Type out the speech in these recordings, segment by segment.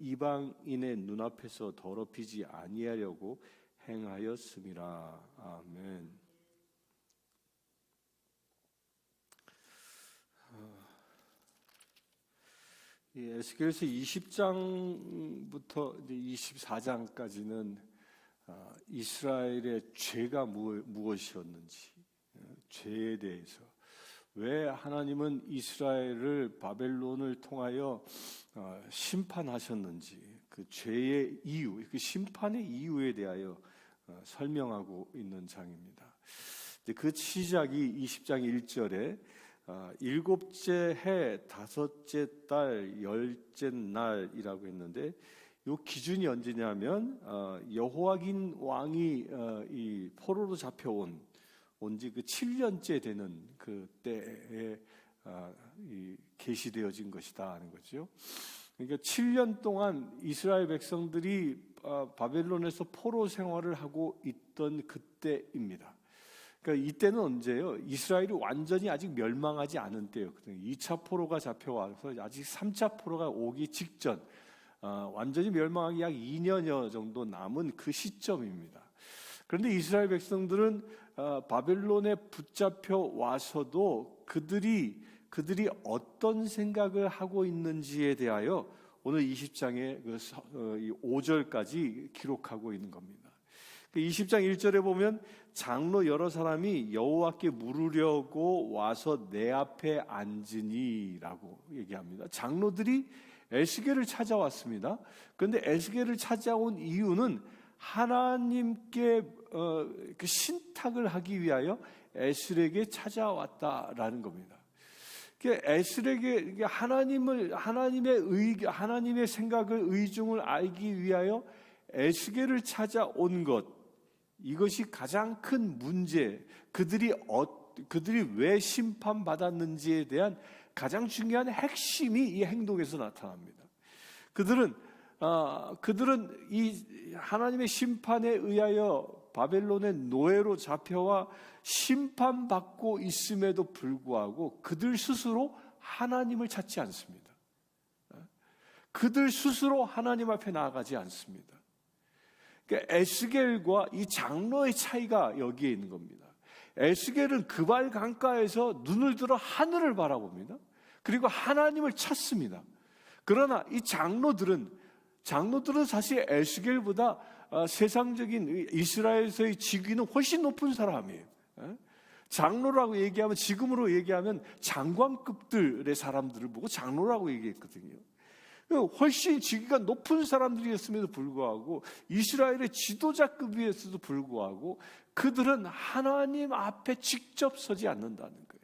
이방인의 눈앞에서 더럽히지 아니하려고 행하였음이라. 아멘. 에스겔서 20장부터 24장까지는 이스라엘의 죄가 무엇이었는지, 죄에 대해서, 왜 하나님은 이스라엘을 바벨론을 통하여 심판하셨는지, 그 죄의 이유, 그 심판의 이유에 대하여 설명하고 있는 장입니다. 그 시작이 20장 1절에 일곱째 해 다섯째 달 열째 날이라고 했는데, 이 기준이 언제냐면 여호야긴 왕이 이 포로로 잡혀온 온지 그 7년째 되는 그 때에 계시되어진 것이다 하는 거죠. 그러니까 7년 동안 이스라엘 백성들이 바벨론에서 포로 생활을 하고 있던 그때입니다. 그러니까 이때는 언제예요? 이스라엘이 완전히 아직 멸망하지 않은 때였거든요. 2차 포로가 잡혀와서 아직 3차 포로가 오기 직전, 완전히 멸망하기 약 2년여 정도 남은 그 시점입니다. 그런데 이스라엘 백성들은 바벨론에 붙잡혀 와서도 그들이 어떤 생각을 하고 있는지에 대하여 오늘 20장의 5절까지 기록하고 있는 겁니다. 20장 1절에 보면 장로 여러 사람이 여호와께 물으려고 와서 내 앞에 앉으니라고 얘기합니다. 장로들이 에스겔을 찾아왔습니다. 그런데 에스겔을 찾아온 이유는 하나님께 그 신탁을 하기 위하여 에스겔에게 찾아왔다라는 겁니다. 에스겔에게 하나님의 생각을, 의중을 알기 위하여 에스겔을 찾아온 것, 이것이 가장 큰 문제, 그들이 왜 심판받았는지에 대한 가장 중요한 핵심이 이 행동에서 나타납니다. 그들은 이 하나님의 심판에 의하여 바벨론의 노예로 잡혀와 심판받고 있음에도 불구하고 그들 스스로 하나님을 찾지 않습니다. 그들 스스로 하나님 앞에 나아가지 않습니다. 그러니까 에스겔과 이 장로의 차이가 여기에 있는 겁니다. 에스겔은 그발 강가에서 눈을 들어 하늘을 바라봅니다. 그리고 하나님을 찾습니다. 그러나 이 장로들은 사실 에스겔보다 세상적인 이스라엘에서의 직위는 훨씬 높은 사람이에요. 장로라고 얘기하면, 지금으로 얘기하면 장관급들의 사람들을 보고 장로라고 얘기했거든요. 훨씬 직위가 높은 사람들이었음에도 불구하고, 이스라엘의 지도자급이었음에도 불구하고 그들은 하나님 앞에 직접 서지 않는다는 거예요.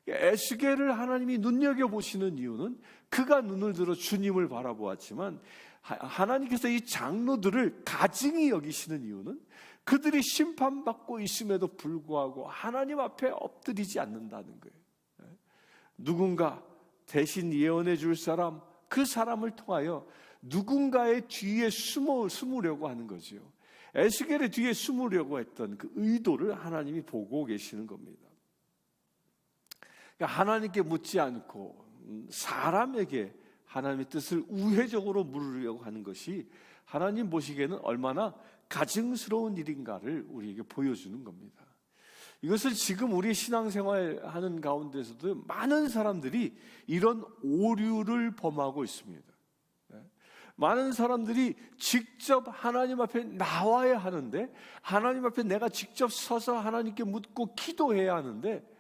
에스겔을 하나님이 눈여겨보시는 이유는 그가 눈을 들어 주님을 바라보았지만, 하나님께서 이 장로들을 가증히 여기시는 이유는 그들이 심판받고 있음에도 불구하고 하나님 앞에 엎드리지 않는다는 거예요. 누군가 대신 예언해 줄 사람, 그 사람을 통하여 누군가의 뒤에 숨으려고 하는 거죠. 에스겔의 뒤에 숨으려고 했던 그 의도를 하나님이 보고 계시는 겁니다. 그러니까 하나님께 묻지 않고 사람에게 하나님의 뜻을 우회적으로 물으려고 하는 것이 하나님 보시기에는 얼마나 가증스러운 일인가를 우리에게 보여주는 겁니다. 이것을 지금 우리 신앙생활 하는 가운데서도 많은 사람들이 이런 오류를 범하고 있습니다. 많은 사람들이 직접 하나님 앞에 나와야 하는데, 하나님 앞에 내가 직접 서서 하나님께 묻고 기도해야 하는데,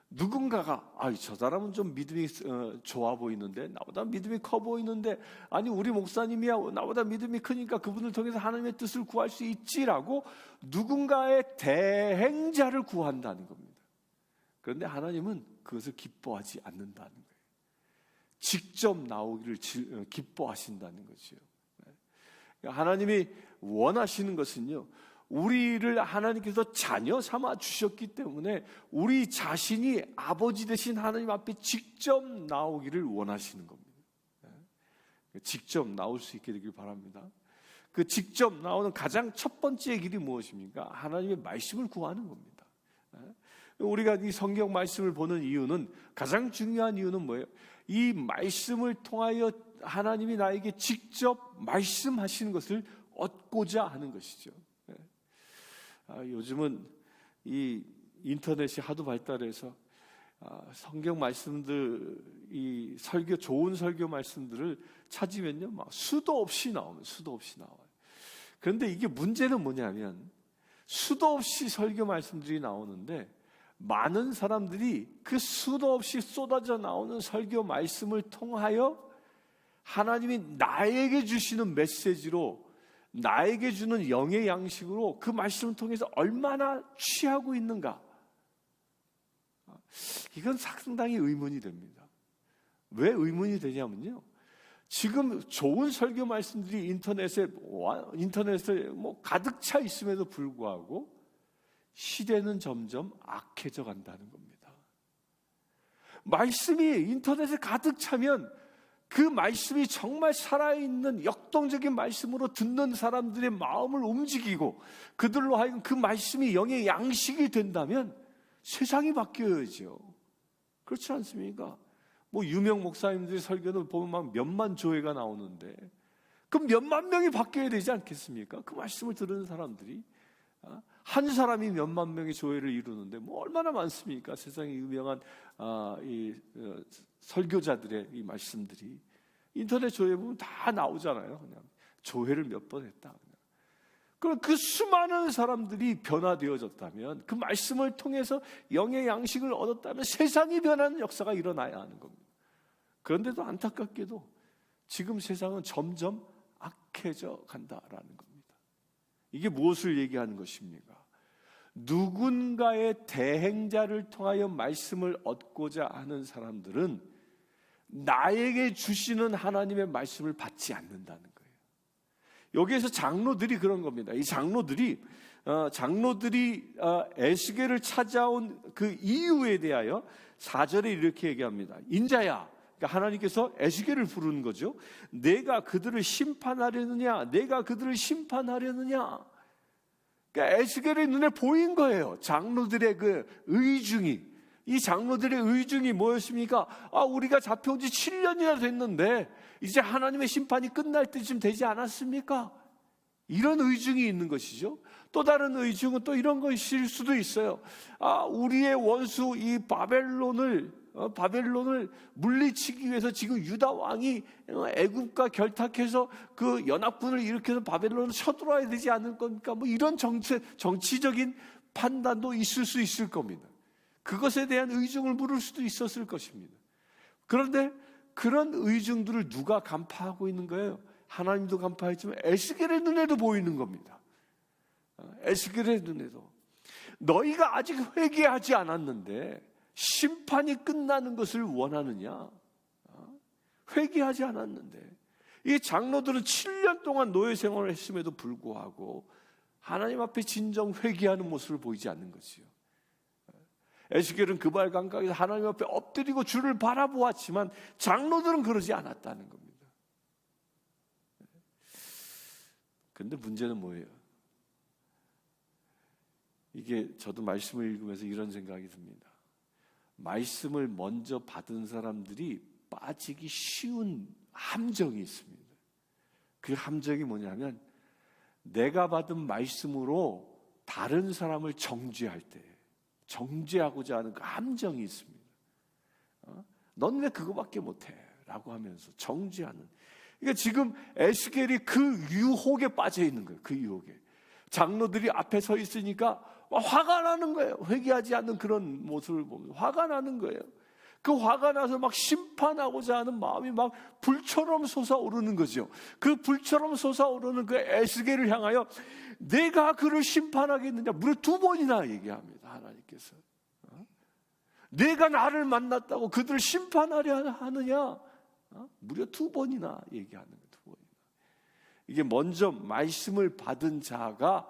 누군가가 저 사람은 좀 믿음이 좋아 보이는데, 나보다 믿음이 커 보이는데, 아니 우리 목사님이야 나보다 믿음이 크니까 그분을 통해서 하나님의 뜻을 구할 수 있지라고 누군가의 대행자를 구한다는 겁니다. 그런데 하나님은 그것을 기뻐하지 않는다는 거예요. 직접 나오기를 기뻐하신다는 거죠. 하나님이 원하시는 것은요, 우리를 하나님께서 자녀 삼아 주셨기 때문에 우리 자신이 아버지 되신 하나님 앞에 직접 나오기를 원하시는 겁니다. 직접 나올 수 있게 되길 바랍니다. 그 직접 나오는 가장 첫 번째 길이 무엇입니까? 하나님의 말씀을 구하는 겁니다. 우리가 이 성경 말씀을 보는 이유는, 가장 중요한 이유는 뭐예요? 이 말씀을 통하여 하나님이 나에게 직접 말씀하시는 것을 얻고자 하는 것이죠. 요즘은 이 인터넷이 하도 발달해서 성경 말씀들, 이 설교, 좋은 설교 말씀들을 찾으면요, 막 수도 없이 나와요. 그런데 이게 문제는 뭐냐면, 수도 없이 설교 말씀들이 나오는데 많은 사람들이 그 수도 없이 쏟아져 나오는 설교 말씀을 통하여 하나님이 나에게 주시는 메시지로, 나에게 주는 영의 양식으로 그 말씀을 통해서 얼마나 취하고 있는가, 이건 상당히 의문이 됩니다. 왜 의문이 되냐면요, 지금 좋은 설교 말씀들이 인터넷에 가득 차 있음에도 불구하고 시대는 점점 악해져 간다는 겁니다. 말씀이 인터넷에 가득 차면 그 말씀이 정말 살아있는 역동적인 말씀으로 듣는 사람들의 마음을 움직이고 그들로 하여금 그 말씀이 영의 양식이 된다면 세상이 바뀌어야죠. 그렇지 않습니까? 유명 목사님들의 설교는 보면 막 몇만 조회가 나오는데 그럼 몇만 명이 바뀌어야 되지 않겠습니까? 그 말씀을 들은 사람들이 한 사람이 몇만 명의 조회를 이루는데 얼마나 많습니까? 세상에 유명한 설교자들의 이 말씀들이 인터넷 조회 보면 다 나오잖아요. 그냥 조회를 몇 번 했다. 그럼 그 수많은 사람들이 변화되어졌다면, 그 말씀을 통해서 영의 양식을 얻었다면 세상이 변하는 역사가 일어나야 하는 겁니다. 그런데도 안타깝게도 지금 세상은 점점 악해져 간다라는 겁니다. 이게 무엇을 얘기하는 것입니까? 누군가의 대행자를 통하여 말씀을 얻고자 하는 사람들은 나에게 주시는 하나님의 말씀을 받지 않는다는 거예요. 여기에서 장로들이 그런 겁니다. 이 장로들이 에스겔을 찾아온 그 이유에 대하여 4절에 이렇게 얘기합니다. 인자야, 그러니까 하나님께서 에스겔을 부르는 거죠. 내가 그들을 심판하려느냐? 그러니까 에스겔의 눈에 보인 거예요. 장로들의 그 의중이. 이 장로들의 의중이 뭐였습니까? 우리가 잡혀온 지 7년이나 됐는데 이제 하나님의 심판이 끝날 때쯤 되지 않았습니까? 이런 의중이 있는 것이죠. 또 다른 의중은 또 이런 것일 수도 있어요. 우리의 원수 이 바벨론을 물리치기 위해서 지금 유다 왕이 애굽과 결탁해서 그 연합군을 일으켜서 바벨론을 쳐들어야 되지 않을 겁니까? 이런 정치적인 판단도 있을 수 있을 겁니다. 그것에 대한 의중을 물을 수도 있었을 것입니다. 그런데 그런 의중들을 누가 간파하고 있는 거예요? 하나님도 간파했지만 에스겔의 눈에도 보이는 겁니다. 에스겔의 눈에도. 너희가 아직 회개하지 않았는데 심판이 끝나는 것을 원하느냐? 회개하지 않았는데. 이 장로들은 7년 동안 노예 생활을 했음에도 불구하고 하나님 앞에 진정 회개하는 모습을 보이지 않는 거지요. 에스겔은 그발 감각에서 하나님 앞에 엎드리고 주를 바라보았지만 장로들은 그러지 않았다는 겁니다. 그런데 문제는 뭐예요? 이게 저도 말씀을 읽으면서 이런 생각이 듭니다. 말씀을 먼저 받은 사람들이 빠지기 쉬운 함정이 있습니다. 그 함정이 뭐냐면 내가 받은 말씀으로 다른 사람을 정죄할 때, 정죄하고자 하는 그 함정이 있습니다. 넌 왜 그거밖에 못해? 라고 하면서 정죄하는. 그러니까 지금 에스겔이 그 유혹에 빠져 있는 거예요. 그 유혹에. 장로들이 앞에 서 있으니까 화가 나는 거예요. 회개하지 않는 그런 모습을 보면 화가 나는 거예요. 그 화가 나서 막 심판하고자 하는 마음이 막 불처럼 솟아오르는 거죠. 그 불처럼 솟아오르는 그 에스겔을 향하여 내가 그를 심판하겠느냐 무려 2번이나 얘기합니다. 하나님께서. 내가 나를 만났다고 그들을 심판하려 하느냐? 무려 2번이나 얘기하는 거예요. 2번이나. 이게 먼저 말씀을 받은 자가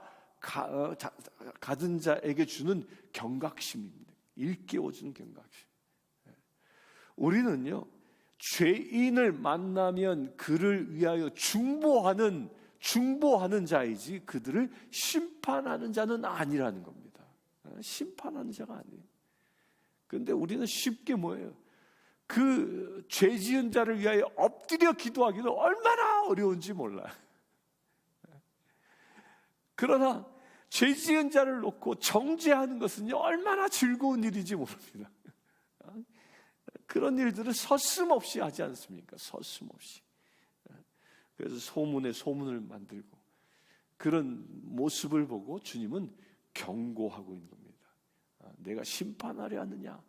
받은 자에게 주는 경각심입니다. 일깨워주는 경각심. 우리는요, 죄인을 만나면 그를 위하여 중보하는 자이지 그들을 심판하는 자는 아니라는 겁니다. 심판하는 자가 아니에요. 그런데 우리는 쉽게 뭐예요? 그 죄 지은 자를 위하여 엎드려 기도하기도 얼마나 어려운지 몰라요. 그러나 죄 지은 자를 놓고 정죄하는 것은요, 얼마나 즐거운 일인지 모릅니다. 그런 일들을 서슴없이 하지 않습니까? 서슴없이. 그래서 소문에 소문을 만들고 그런 모습을 보고 주님은 경고하고 있는 겁니다. 내가 심판하려 하느냐?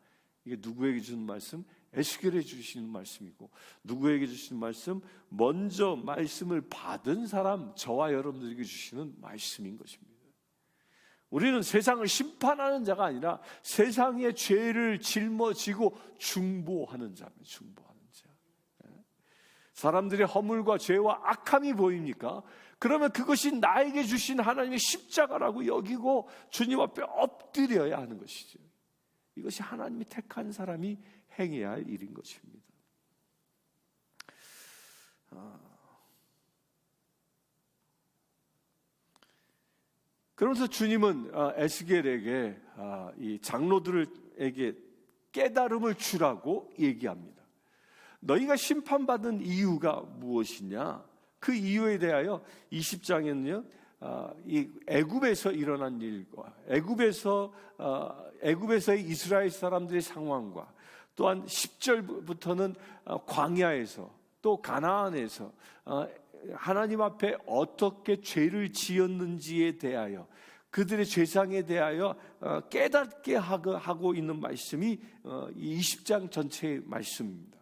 이게 누구에게 주는 말씀? 에스겔에 주시는 말씀이고, 누구에게 주시는 말씀? 먼저 말씀을 받은 사람, 저와 여러분들에게 주시는 말씀인 것입니다. 우리는 세상을 심판하는 자가 아니라 세상의 죄를 짊어지고 중보하는 자입니다. 중보하는 자. 사람들의 허물과 죄와 악함이 보입니까? 그러면 그것이 나에게 주신 하나님의 십자가라고 여기고 주님 앞에 엎드려야 하는 것이죠. 이것이 하나님이 택한 사람이 행해야 할 일인 것입니다. 그러면서 주님은 에스겔에게 이 장로들에게 깨달음을 주라고 얘기합니다. 너희가 심판받은 이유가 무엇이냐? 그 이유에 대하여 20장에는요, 이 애굽에서 일어난 일과 애굽에서의 이스라엘 사람들의 상황과 또한 10절부터는 광야에서 또 가나안에서 하나님 앞에 어떻게 죄를 지었는지에 대하여 그들의 죄상에 대하여 깨닫게 하고 있는 말씀이 이 20장 전체의 말씀입니다.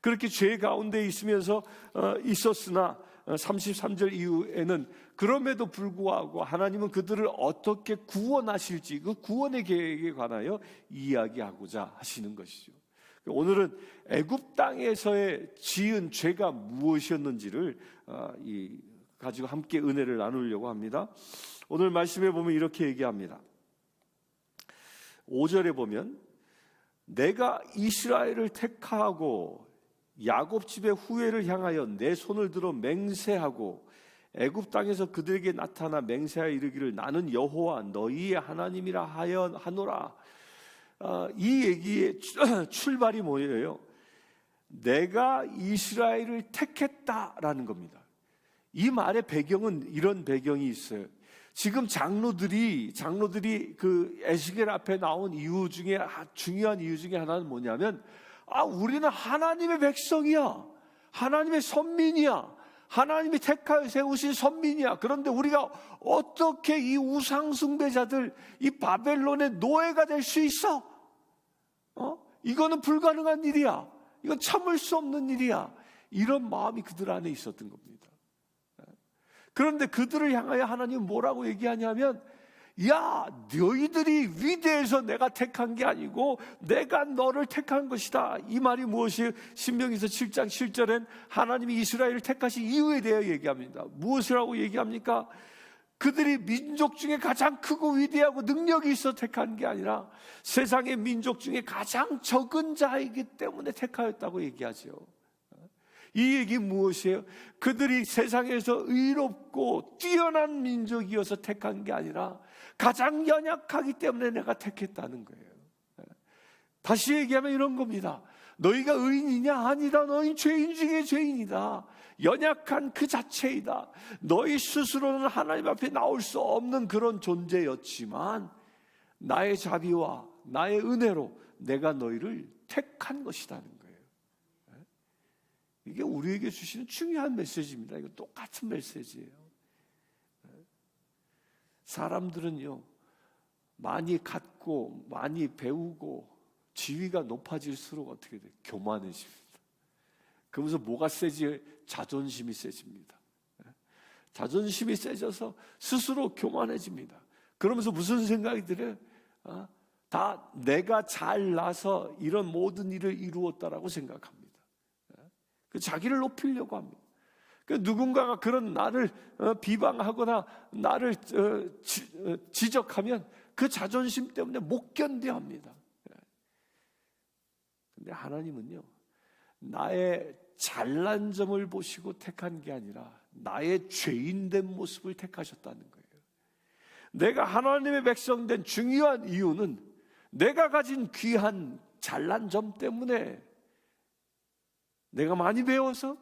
그렇게 죄 가운데 있었으나 33절 이후에는 그럼에도 불구하고 하나님은 그들을 어떻게 구원하실지 그 구원의 계획에 관하여 이야기하고자 하시는 것이죠. 오늘은 애굽 땅에서의 지은 죄가 무엇이었는지를 가지고 함께 은혜를 나누려고 합니다. 오늘 말씀에 보면 이렇게 얘기합니다. 5절에 보면 내가 이스라엘을 택하고 야곱 집의 후예를 향하여 내 손을 들어 맹세하고 애굽 땅에서 그들에게 나타나 맹세하여 이르기를 나는 여호와 너희의 하나님이라 하노라. 이 얘기의 출발이 뭐예요? 내가 이스라엘을 택했다라는 겁니다. 이 말의 배경은 이런 배경이 있어요. 지금 장로들이 그 에스겔 앞에 나온 이유 중에 중요한 이유 중에 하나는 뭐냐면 우리는 하나님의 백성이야. 하나님의 선민이야. 하나님이 택하여 세우신 선민이야. 그런데 우리가 어떻게 이 우상숭배자들, 이 바벨론의 노예가 될 수 있어? 이거는 불가능한 일이야. 이건 참을 수 없는 일이야. 이런 마음이 그들 안에 있었던 겁니다. 그런데 그들을 향하여 하나님은 뭐라고 얘기하냐면 야, 너희들이 위대해서 내가 택한 게 아니고 내가 너를 택한 것이다. 이 말이 무엇이에요? 신명기서 7장 7절엔 하나님이 이스라엘을 택하신 이유에 대해 얘기합니다. 무엇이라고 얘기합니까? 그들이 민족 중에 가장 크고 위대하고 능력이 있어 택한 게 아니라 세상의 민족 중에 가장 적은 자이기 때문에 택하였다고 얘기하죠. 이 얘기 무엇이에요? 그들이 세상에서 의롭고 뛰어난 민족이어서 택한 게 아니라 가장 연약하기 때문에 내가 택했다는 거예요. 다시 얘기하면 이런 겁니다. 너희가 의인이냐? 아니다. 너희 죄인 중에 죄인이다. 연약한 그 자체이다. 너희 스스로는 하나님 앞에 나올 수 없는 그런 존재였지만 나의 자비와 나의 은혜로 내가 너희를 택한 것이라는 거예요. 이게 우리에게 주시는 중요한 메시지입니다. 이거 똑같은 메시지예요. 사람들은요, 많이 갖고 많이 배우고 지위가 높아질수록 어떻게 돼요? 교만해집니다. 그러면서 뭐가 세지? 자존심이 세집니다. 자존심이 세져서 스스로 교만해집니다. 그러면서 무슨 생각이 들어요? 다 내가 잘나서 이런 모든 일을 이루었다라고 생각합니다. 자기를 높이려고 합니다. 누군가가 그런 나를 비방하거나 나를 지적하면 그 자존심 때문에 못 견뎌합니다. 근데 하나님은요, 나의 잘난 점을 보시고 택한 게 아니라 나의 죄인된 모습을 택하셨다는 거예요. 내가 하나님의 백성된 중요한 이유는 내가 가진 귀한 잘난 점 때문에 내가 많이 배워서,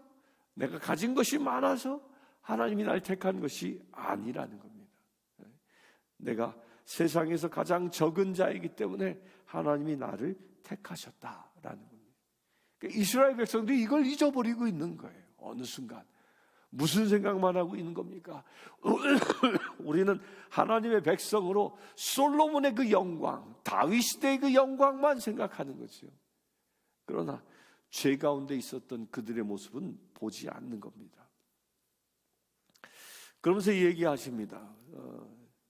내가 가진 것이 많아서 하나님이 날 택한 것이 아니라는 겁니다. 내가 세상에서 가장 적은 자이기 때문에 하나님이 나를 택하셨다라는 겁니다. 그러니까 이스라엘 백성들이 이걸 잊어버리고 있는 거예요. 어느 순간 무슨 생각만 하고 있는 겁니까? 우리는 하나님의 백성으로 솔로몬의 그 영광, 다윗 시대의 그 영광만 생각하는 거죠. 그러나 죄 가운데 있었던 그들의 모습은 보지 않는 겁니다. 그러면서 얘기하십니다.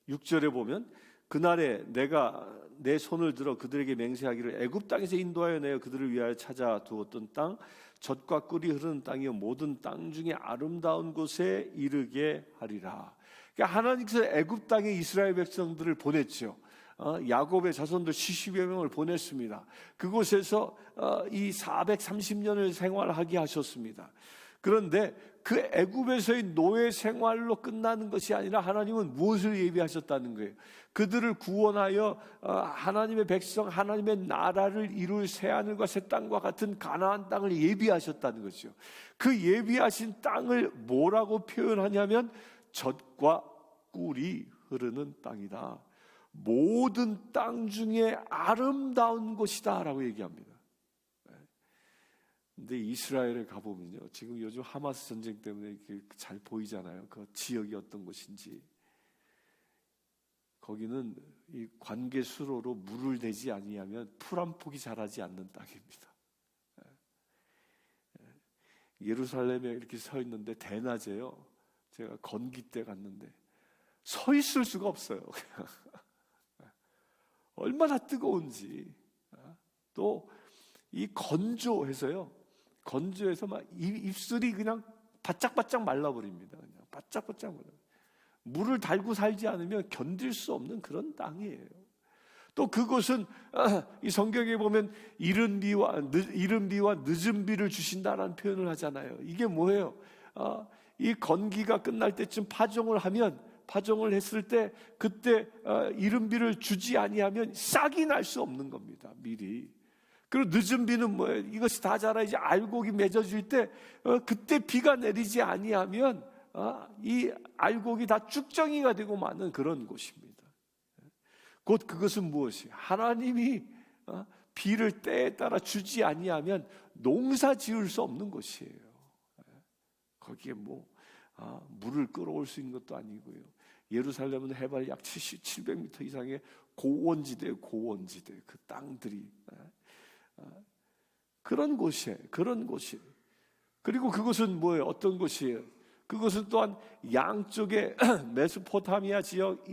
6절에 보면 그날에 내가 내 손을 들어 그들에게 맹세하기를 애굽 땅에서 인도하여 내어 그들을 위하여 찾아 두었던 땅, 젖과 꿀이 흐르는 땅이요 모든 땅 중에 아름다운 곳에 이르게 하리라. 그러니까 하나님께서 애굽 땅에 이스라엘 백성들을 보냈죠. 야곱의 자손들 70여 명을 보냈습니다. 그곳에서 이 430년을 생활하게 하셨습니다. 그런데 그 애굽에서의 노예 생활로 끝나는 것이 아니라 하나님은 무엇을 예비하셨다는 거예요? 그들을 구원하여 하나님의 백성, 하나님의 나라를 이룰 새하늘과 새 땅과 같은 가나안 땅을 예비하셨다는 거죠. 그 예비하신 땅을 뭐라고 표현하냐면 젖과 꿀이 흐르는 땅이다. 모든 땅 중에 아름다운 곳이다 라고 얘기합니다. 근데 이스라엘에 가보면요, 지금 요즘 하마스 전쟁 때문에 잘 보이잖아요. 그 지역이 어떤 곳인지. 거기는 이 관계 수로로 물을 대지 아니하면 풀 한 폭이 자라지 않는 땅입니다. 예루살렘에 이렇게 서 있는데 대낮에요, 제가 건기 때 갔는데 서 있을 수가 없어요. 얼마나 뜨거운지. 또 이 건조해서요, 건조해서 막 입술이 그냥 바짝바짝 말라버립니다. 그냥 바짝바짝 말라. 물을 달고 살지 않으면 견딜 수 없는 그런 땅이에요. 또 그곳은 이 성경에 보면 이른 비와 늦은 비를 주신다라는 표현을 하잖아요. 이게 뭐예요? 이 건기가 끝날 때쯤 파종을 했을 때 그때 이른 비를 주지 아니하면 싹이 날 수 없는 겁니다. 미리. 그리고 늦은 비는 뭐예요? 이것이 다 자라 이제 알곡이 맺어질 때 그때 비가 내리지 아니하면 이 알곡이 다 쭉정이가 되고 마는 그런 곳입니다. 곧 그것은 무엇이에요? 하나님이 비를 때에 따라 주지 아니하면 농사 지을 수 없는 곳이에요. 거기에 물을 끌어올 수 있는 것도 아니고요. 예루살렘은 해발 약 700m 이상의 고원지대예요. 고원지대. 그 땅들이 그런 곳이에요. 그리고 그것은 뭐예요? 어떤 곳이에요? 그것은 또한 양쪽에 메소포타미아 지역,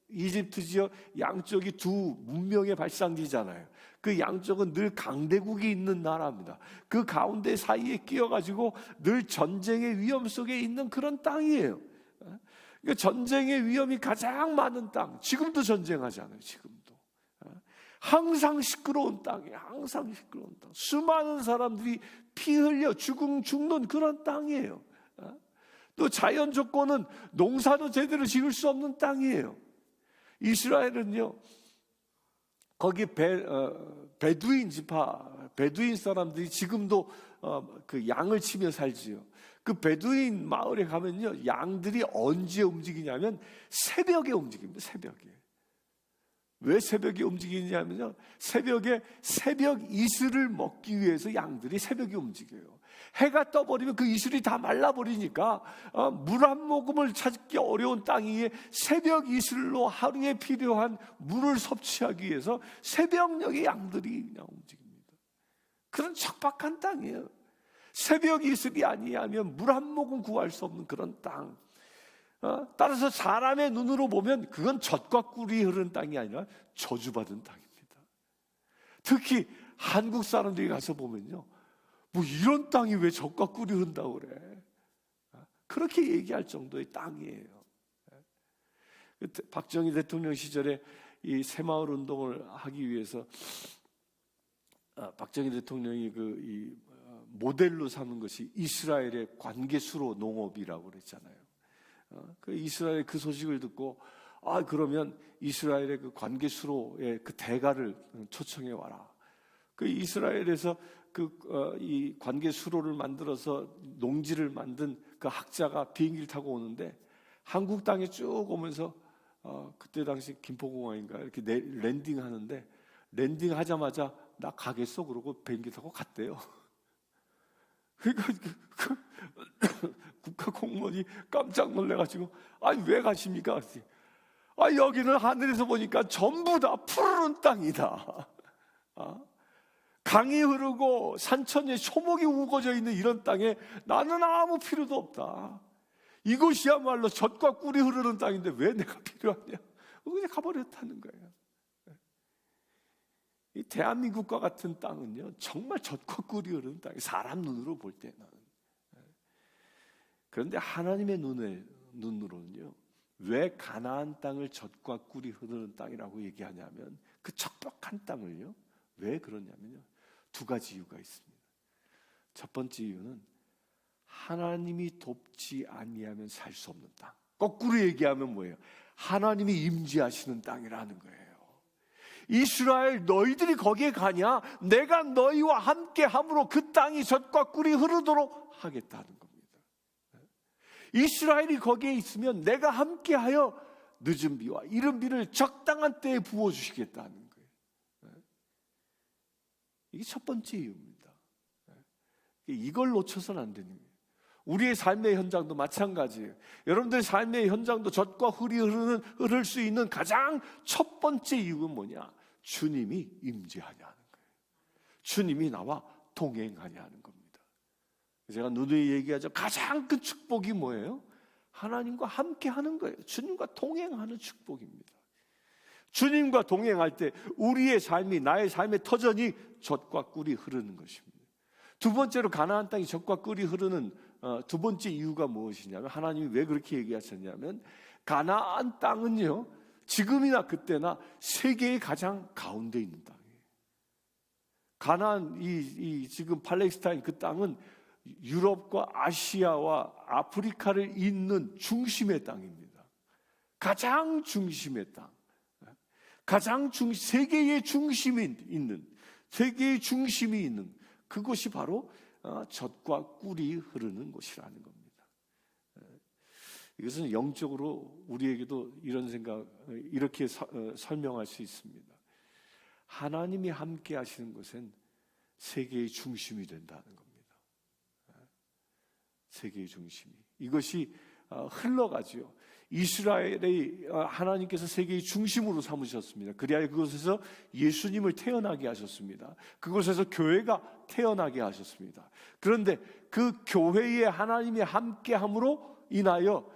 이집트 지역 양쪽이 두 문명의 발상지잖아요. 그 양쪽은 늘 강대국이 있는 나라입니다. 그 가운데 사이에 끼어가지고 늘 전쟁의 위험 속에 있는 그런 땅이에요. 그러니까 전쟁의 위험이 가장 많은 땅. 지금도 전쟁하잖아요. 지금도. 항상 시끄러운 땅이에요. 항상 시끄러운 땅. 수많은 사람들이 피 흘려 죽는 그런 땅이에요. 또 자연 조건은 농사도 제대로 지을 수 없는 땅이에요. 이스라엘은요, 거기 베두인 지파, 베두인 사람들이 지금도 그 양을 치며 살지요. 그 베두인 마을에 가면요, 양들이 언제 움직이냐면 새벽에 움직입니다. 새벽에. 왜 새벽에 움직이냐면요, 새벽에 새벽 이슬을 먹기 위해서 양들이 새벽에 움직여요. 해가 떠버리면 그 이슬이 다 말라버리니까 물 한 모금을 찾기 어려운 땅 위에 새벽 이슬로 하루에 필요한 물을 섭취하기 위해서 새벽녘에 양들이 그냥 움직입니다. 그런 척박한 땅이에요. 새벽 이슬이 아니하면 물 한 모금 구할 수 없는 그런 땅. 따라서 사람의 눈으로 보면 그건 젖과 꿀이 흐르는 땅이 아니라 저주받은 땅입니다. 특히 한국 사람들이 가서 보면요, 뭐 이런 땅이 왜 젖과 꿀이 흐른다고 그래? 그렇게 얘기할 정도의 땅이에요. 박정희 대통령 시절에 이 새마을 운동을 하기 위해서 박정희 대통령이 이 모델로 삼은 것이 이스라엘의 관계수로 농업이라고 그랬잖아요. 그 이스라엘 그 소식을 듣고 그러면 이스라엘의 그 관계수로의 그 대가를 초청해 와라. 그 이스라엘에서 이 관계 수로를 만들어서 농지를 만든 그 학자가 비행기를 타고 오는데 한국 땅에 쭉 오면서 그때 당시 김포공항인가 이렇게 랜딩하는데 랜딩하자마자 나 가겠어 그러고 비행기 타고 갔대요. 그러니까 국가 공무원이 깜짝 놀래가지고 아니 왜 가십니까? 여기는 하늘에서 보니까 전부 다 푸르른 땅이다. 강이 흐르고 산천에 초목이 우거져 있는 이런 땅에 나는 아무 필요도 없다. 이곳이야말로 젖과 꿀이 흐르는 땅인데 왜 내가 필요하냐? 그냥 가버렸다는 거예요. 이 대한민국과 같은 땅은요 정말 젖과 꿀이 흐르는 땅이 사람 눈으로 볼 때는. 그런데 하나님의 눈으로는요 왜 가나안 땅을 젖과 꿀이 흐르는 땅이라고 얘기하냐면 그 척박한 땅을요 왜 그러냐면요 두 가지 이유가 있습니다. 첫 번째 이유는 하나님이 돕지 아니하면 살 수 없는 땅. 거꾸로 얘기하면 뭐예요? 하나님이 임재하시는 땅이라는 거예요. 이스라엘 너희들이 거기에 가냐? 내가 너희와 함께 함으로 그 땅이 젖과 꿀이 흐르도록 하겠다는 겁니다. 이스라엘이 거기에 있으면 내가 함께하여 늦은 비와 이른 비를 적당한 때에 부어주시겠다는 거예요. 이게 첫 번째 이유입니다. 이걸 놓쳐서는 안 되는 거예요. 우리의 삶의 현장도 마찬가지예요. 여러분들의 삶의 현장도 젖과 꿀이 흐를 수 있는 가장 첫 번째 이유는 뭐냐? 주님이 임재하냐는 거예요. 주님이 나와 동행하냐는 겁니다. 제가 누누이 얘기하죠. 가장 큰 축복이 뭐예요? 하나님과 함께 하는 거예요. 주님과 동행하는 축복입니다. 주님과 동행할 때 우리의 삶이 나의 삶의 터전이 젖과 꿀이 흐르는 것입니다. 두 번째로 가나안 땅이 젖과 꿀이 흐르는 두 번째 이유가 무엇이냐면 하나님이 왜 그렇게 얘기하셨냐면 가나안 땅은요 지금이나 그때나 세계의 가장 가운데 있는 땅이에요. 가나안 이 지금 팔레스타인 그 땅은 유럽과 아시아와 아프리카를 잇는 중심의 땅입니다. 가장 중심의 땅, 세계의 중심이 있는 그곳이 바로 젖과 꿀이 흐르는 곳이라는 겁니다. 이것은 영적으로 우리에게도 이런 생각, 이렇게 설명할 수 있습니다. 하나님이 함께 하시는 곳은 세계의 중심이 된다는 겁니다. 세계의 중심이. 이것이 흘러가지요. 이스라엘의 하나님께서 세계의 중심으로 삼으셨습니다. 그리하여 그곳에서 예수님을 태어나게 하셨습니다. 그곳에서 교회가 태어나게 하셨습니다. 그런데 그 교회에 하나님이 함께함으로 인하여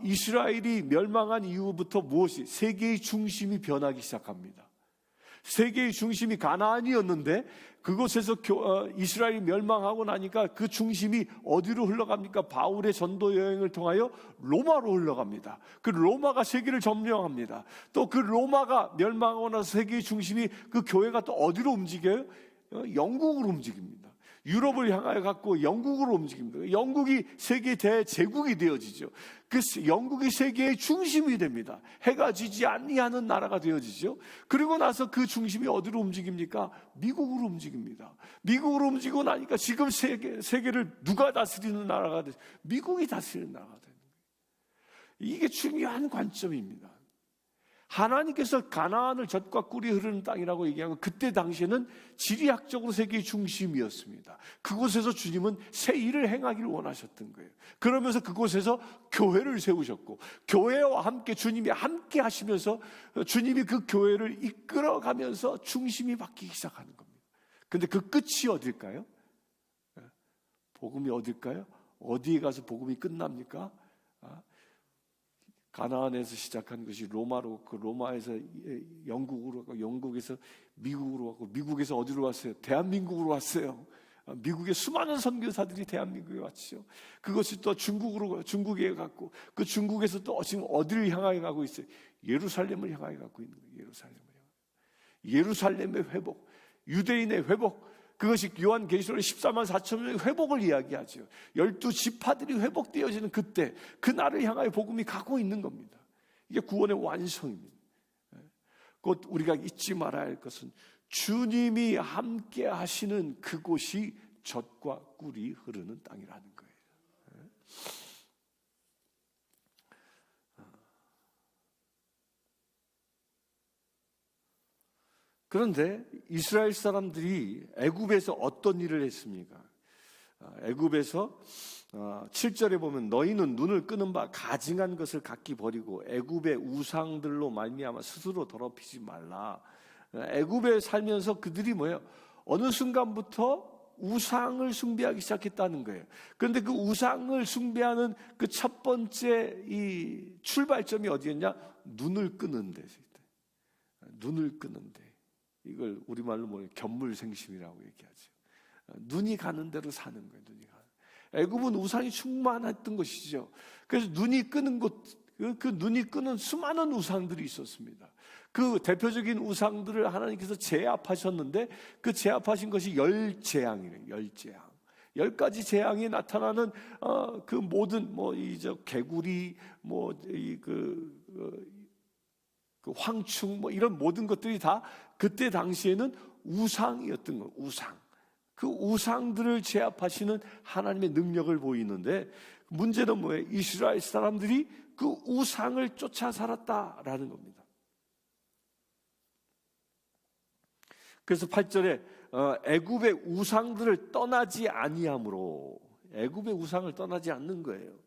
이스라엘이 멸망한 이후부터 무엇이? 세계의 중심이 변하기 시작합니다. 세계의 중심이 가나안이었는데 그곳에서 이스라엘이 멸망하고 나니까 그 중심이 어디로 흘러갑니까? 바울의 전도 여행을 통하여 로마로 흘러갑니다. 그 로마가 세계를 점령합니다. 또 그 로마가 멸망하고 나서 세계의 중심이 그 교회가 또 어디로 움직여요? 영국으로 움직입니다. 유럽을 향하여 갖고 영국으로 움직입니다. 영국이 세계 대제국이 되어지죠. 그 영국이 세계의 중심이 됩니다. 해가 지지 아니하는 나라가 되어지죠. 그리고 나서 그 중심이 어디로 움직입니까? 미국으로 움직입니다. 미국으로 움직이고 나니까 지금 세계를 누가 다스리는 나라가 되죠? 미국이 다스리는 나라가 되는 거예요. 이게 중요한 관점입니다. 하나님께서 가나안을 젖과 꿀이 흐르는 땅이라고 얘기하고 그때 당시에는 지리학적으로 세계의 중심이었습니다. 그곳에서 주님은 새 일을 행하기를 원하셨던 거예요. 그러면서 그곳에서 교회를 세우셨고 교회와 함께 주님이 함께 하시면서 주님이 그 교회를 이끌어가면서 중심이 바뀌기 시작하는 겁니다. 그런데 그 끝이 어딜까요? 복음이 어딜까요? 어디에 가서 복음이 끝납니까? 가나안에서 시작한 것이 로마로, 그 로마에서 영국으로 가고 영국에서 미국으로 가고 미국에서 어디로 왔어요? 대한민국으로 왔어요. 미국의 수많은 선교사들이 대한민국에 왔죠. 그것이 또 중국에 갔고 그 중국에서 또 지금 어디를 향하여 가고 있어요? 예루살렘을 향하여 가고 있는 거예요. 예루살렘의 회복, 유대인의 회복, 그것이 요한계시록 14만 4천 명의 회복을 이야기하죠. 12지파들이 회복되어지는 그때 그 날을 향하여 복음이 가고 있는 겁니다. 이게 구원의 완성입니다. 곧 우리가 잊지 말아야 할 것은 주님이 함께 하시는 그곳이 젖과 꿀이 흐르는 땅이라는 거예요. 그런데 이스라엘 사람들이 애굽에서 어떤 일을 했습니까? 애굽에서 7절에 보면 너희는 눈을 끄는 바 가증한 것을 각기 버리고 애굽의 우상들로 말미암아 스스로 더럽히지 말라. 애굽에 살면서 그들이 뭐예요? 어느 순간부터 우상을 숭배하기 시작했다는 거예요. 그런데 그 우상을 숭배하는 그 첫 번째 이 출발점이 어디였냐? 눈을 끄는 데서. 눈을 끄는 데. 이걸 우리말로 뭐예요? 견물생심이라고 얘기하죠. 눈이 가는 대로 사는 거예요. 눈이 가는. 애굽은 우상이 충만했던 것이죠. 그래서 눈이 끄는 곳, 그 눈이 끄는 수많은 우상들이 있었습니다. 그 대표적인 우상들을 하나님께서 제압하셨는데 그 제압하신 것이 10재앙이래요. 10재앙. 10가지 재앙이 나타나는 그 모든 개구리 그 황충 이런 모든 것들이 다 그때 당시에는 우상이었던 거예요. 우상. 그 우상들을 제압하시는 하나님의 능력을 보이는데 문제는 뭐예요? 이스라엘 사람들이 그 우상을 쫓아 살았다라는 겁니다. 그래서 8절에 애굽의 우상들을 떠나지 아니함으로, 애굽의 우상을 떠나지 않는 거예요.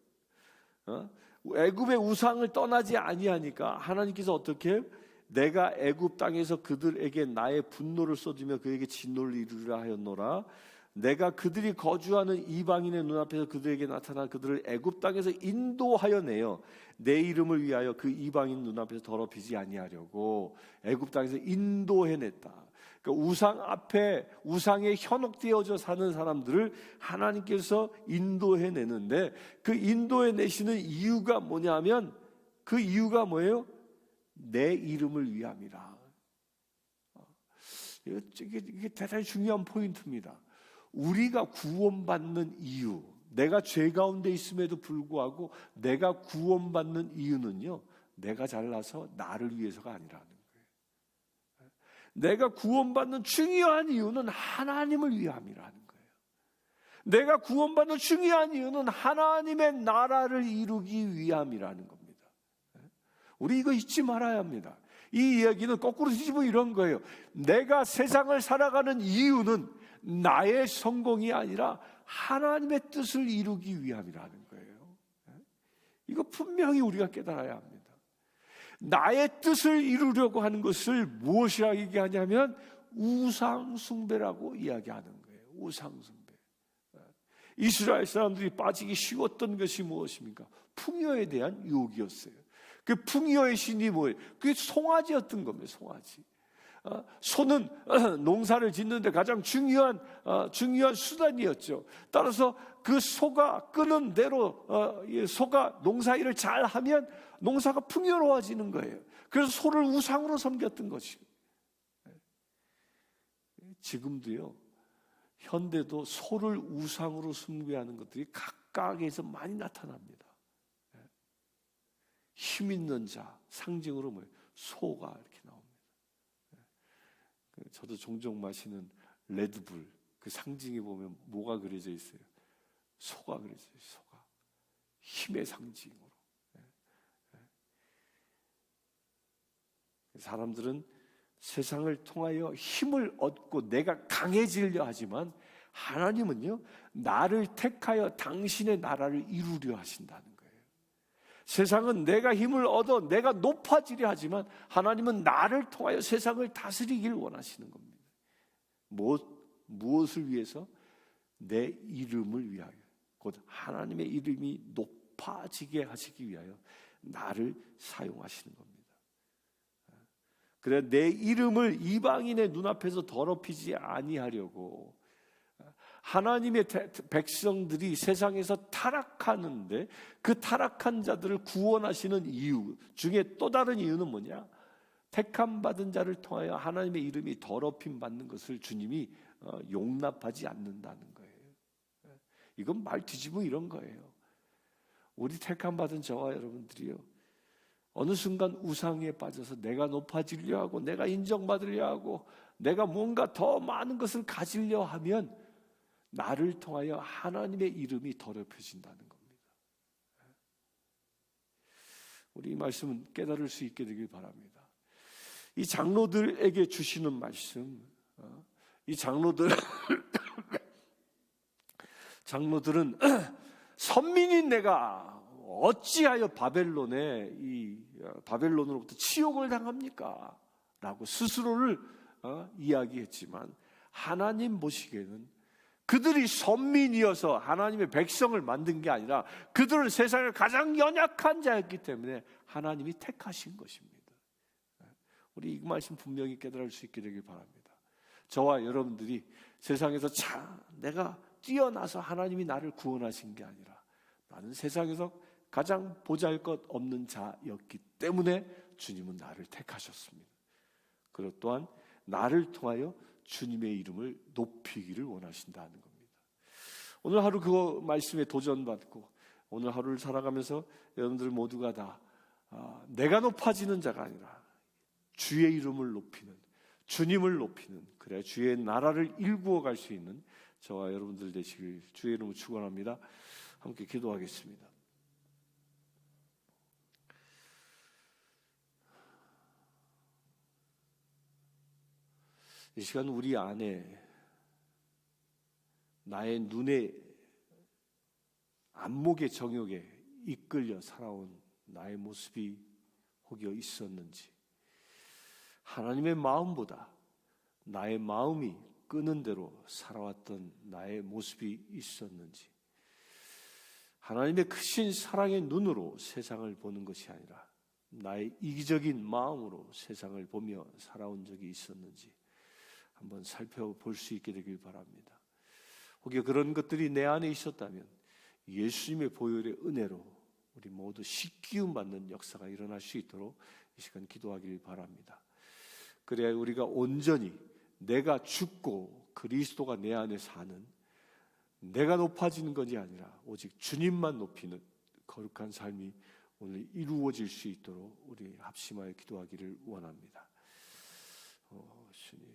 애굽의 우상을 떠나지 아니하니까 하나님께서 어떻게 해요? 내가 애굽 땅에서 그들에게 나의 분노를 쏟으며 그에게 진노를 이루리라 하였노라. 내가 그들이 거주하는 이방인의 눈앞에서 그들에게 나타나 그들을 애굽 땅에서 인도하여 내어 내 이름을 위하여 그 이방인 눈앞에서 더럽히지 아니하려고 애굽 땅에서 인도해냈다. 그러니까 우상 앞에 우상에 현혹되어져 사는 사람들을 하나님께서 인도해내는데 그 인도해내시는 이유가 뭐냐면 그 이유가 뭐예요? 내 이름을 위함이라. 이게 대단히 중요한 포인트입니다. 우리가 구원받는 이유, 내가 죄 가운데 있음에도 불구하고 내가 구원받는 이유는요, 내가 잘나서 나를 위해서가 아니라는 거예요. 내가 구원받는 중요한 이유는 하나님을 위함이라는 거예요. 내가 구원받는 중요한 이유는 하나님의 나라를 이루기 위함이라는 겁니다. 우리 이거 잊지 말아야 합니다. 이 이야기는 거꾸로 뒤집어 이런 거예요. 내가 세상을 살아가는 이유는 나의 성공이 아니라 하나님의 뜻을 이루기 위함이라는 거예요. 이거 분명히 우리가 깨달아야 합니다. 나의 뜻을 이루려고 하는 것을 무엇이라고 얘기하냐면 우상숭배라고 이야기하는 거예요. 우상숭배. 이스라엘 사람들이 빠지기 쉬웠던 것이 무엇입니까? 풍요에 대한 유혹이었어요. 그 풍요의 신이 뭐예요? 그게 송아지였던 겁니다. 송아지. 소는 농사를 짓는데 가장 중요한 수단이었죠. 따라서 그 소가 끄는 대로 소가 농사일을 잘하면 농사가 풍요로워지는 거예요. 그래서 소를 우상으로 섬겼던 것이고 지금도요. 현대도 소를 우상으로 숭배하는 것들이 각각에서 많이 나타납니다. 힘 있는 자 상징으로 뭐예요? 소가 이렇게 나옵니다. 저도 종종 마시는 레드불 그 상징에 보면 뭐가 그려져 있어요? 소가 그려져 있어요. 소가 힘의 상징으로. 사람들은 세상을 통하여 힘을 얻고 내가 강해지려 하지만 하나님은요 나를 택하여 당신의 나라를 이루려 하신다는 거예요. 세상은 내가 힘을 얻어 내가 높아지려 하지만 하나님은 나를 통하여 세상을 다스리길 원하시는 겁니다. 무엇을 위해서? 내 이름을 위하여, 곧 하나님의 이름이 높아지게 하시기 위하여 나를 사용하시는 겁니다. 그래 내 이름을 이방인의 눈앞에서 더럽히지 아니하려고 하나님의 백성들이 세상에서 타락하는데 그 타락한 자들을 구원하시는 이유 중에 또 다른 이유는 뭐냐? 택함 받은 자를 통하여 하나님의 이름이 더럽힘 받는 것을 주님이 용납하지 않는다는 거예요. 이건 말 뒤집으면 이런 거예요. 우리 택함 받은 저와 여러분들이요 어느 순간 우상에 빠져서 내가 높아지려 하고 내가 인정받으려 하고 내가 뭔가 더 많은 것을 가지려 하면 나를 통하여 하나님의 이름이 더럽혀진다는 겁니다. 우리 이 말씀은 깨달을 수 있게 되길 바랍니다. 이 장로들에게 주시는 말씀, 이 장로들은 선민인 내가 어찌하여 바벨론으로부터 치욕을 당합니까? 라고 스스로를 이야기했지만, 하나님 보시기에는 그들이 선민이어서 하나님의 백성을 만든 게 아니라 그들은 세상에 가장 연약한 자였기 때문에 하나님이 택하신 것입니다. 우리 이 말씀 분명히 깨달을 수 있게 되길 바랍니다. 저와 여러분들이 세상에서 내가 뛰어나서 하나님이 나를 구원하신 게 아니라 나는 세상에서 가장 보잘것없는 자였기 때문에 주님은 나를 택하셨습니다. 그리고 또한 나를 통하여 주님의 이름을 높이기를 원하신다는 겁니다. 오늘 하루 그 말씀에 도전받고 오늘 하루를 살아가면서 여러분들 모두가 다 내가 높아지는 자가 아니라 주의 이름을 높이는, 주님을 높이는, 그래야 주의 나라를 일구어 갈 수 있는 저와 여러분들 되시길 주의 이름으로 축원합니다. 함께 기도하겠습니다. 이 시간 우리 안에 나의 눈에 안목의 정욕에 이끌려 살아온 나의 모습이 혹여 있었는지, 하나님의 마음보다 나의 마음이 끄는 대로 살아왔던 나의 모습이 있었는지, 하나님의 크신 사랑의 눈으로 세상을 보는 것이 아니라 나의 이기적인 마음으로 세상을 보며 살아온 적이 있었는지 한번 살펴볼 수 있게 되길 바랍니다. 혹여 그런 것들이 내 안에 있었다면 예수님의 보혈의 은혜로 우리 모두 씻기움 받는 역사가 일어날 수 있도록 이 시간 기도하길 바랍니다. 그래야 우리가 온전히 내가 죽고 그리스도가 내 안에 사는, 내가 높아지는 것이 아니라 오직 주님만 높이는 거룩한 삶이 오늘 이루어질 수 있도록 우리 합심하여 기도하기를 원합니다. 주님,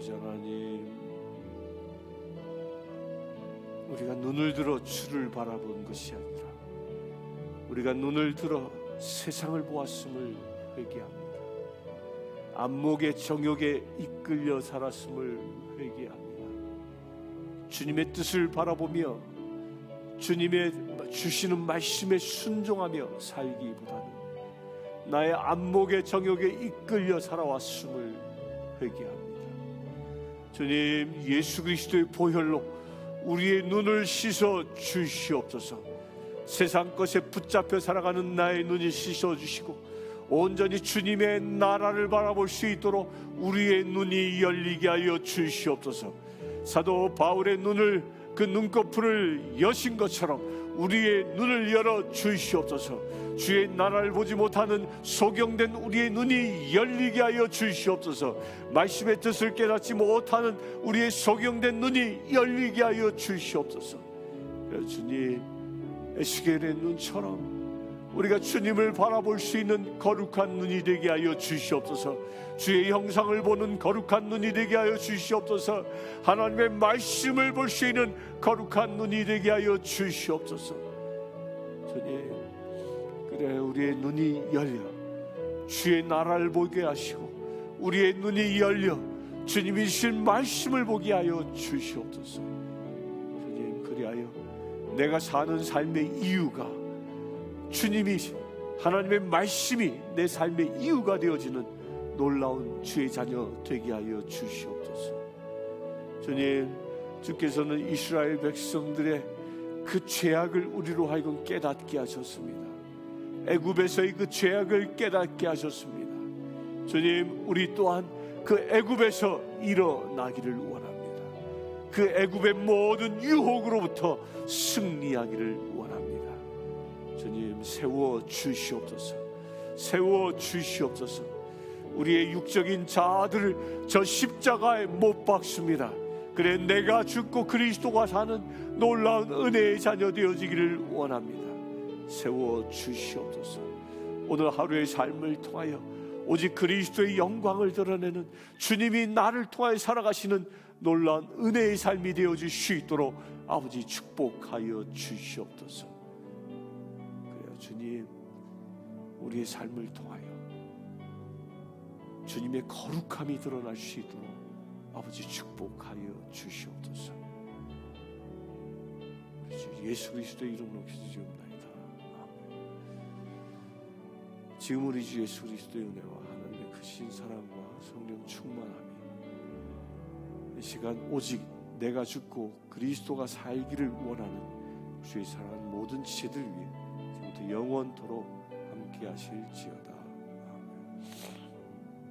하나님, 우리가 눈을 들어 주를 바라본 것이 아니라 우리가 눈을 들어 세상을 보았음을 회개합니다. 안목의 정욕에 이끌려 살았음을 회개합니다. 주님의 뜻을 바라보며 주님의 주시는 말씀에 순종하며 살기보다는 나의 안목의 정욕에 이끌려 살아왔음을 회개합니다. 주님, 예수 그리스도의 보혈로 우리의 눈을 씻어 주시옵소서. 세상 것에 붙잡혀 살아가는 나의 눈이 씻어 주시고 온전히 주님의 나라를 바라볼 수 있도록 우리의 눈이 열리게 하여 주시옵소서. 사도 바울의 눈을, 그 눈꺼풀을 여신 것처럼 우리의 눈을 열어 주시옵소서. 주의 나라를 보지 못하는 소경된 우리의 눈이 열리게 하여 주시옵소서. 말씀의 뜻을 깨닫지 못하는 우리의 소경된 눈이 열리게 하여 주시옵소서. 주님, 에스겔의 눈처럼 우리가 주님을 바라볼 수 있는 거룩한 눈이 되게 하여 주시옵소서. 주의 형상을 보는 거룩한 눈이 되게 하여 주시옵소서. 하나님의 말씀을 볼 수 있는 거룩한 눈이 되게 하여 주시옵소서. 주님, 그래 우리의 눈이 열려 주의 나라를 보게 하시고 우리의 눈이 열려 주님이 주신 말씀을 보게 하여 주시옵소서. 주님, 그리하여 내가 사는 삶의 이유가 주님이, 하나님의 말씀이 내 삶의 이유가 되어지는 놀라운 주의 자녀 되게 하여 주시옵소서. 주님, 주께서는 이스라엘 백성들의 그 죄악을 우리로 하여금 깨닫게 하셨습니다. 애굽에서의 그 죄악을 깨닫게 하셨습니다. 주님, 우리 또한 그 애굽에서 일어나기를 원합니다. 그 애굽의 모든 유혹으로부터 승리하기를 원합니다. 주님, 세워 주시옵소서. 세워 주시옵소서. 우리의 육적인 자아들을 저 십자가에 못 박습니다. 그래, 내가 죽고 그리스도가 사는 놀라운 은혜의 자녀 되어지기를 원합니다. 세워 주시옵소서. 오늘 하루의 삶을 통하여 오직 그리스도의 영광을 드러내는, 주님이 나를 통하여 살아가시는 놀라운 은혜의 삶이 되어질 수 있도록 아버지 축복하여 주시옵소서. 그래요, 주님, 우리의 삶을 통하여 주님의 거룩함이 드러날 수 있도록 아버지 축복하여 주시옵소서. 예수 그리스도의 이름으로 기도드리옵나이다. 아멘. 지금 우리 주 예수 그리스도의 은혜와 하나님의 크신 사랑과 성령 충만함이 이 시간 오직 내가 죽고 그리스도가 살기를 원하는 주의 사랑하는 모든 지체들 위해 지금부터 영원토록 함께 하실지어다.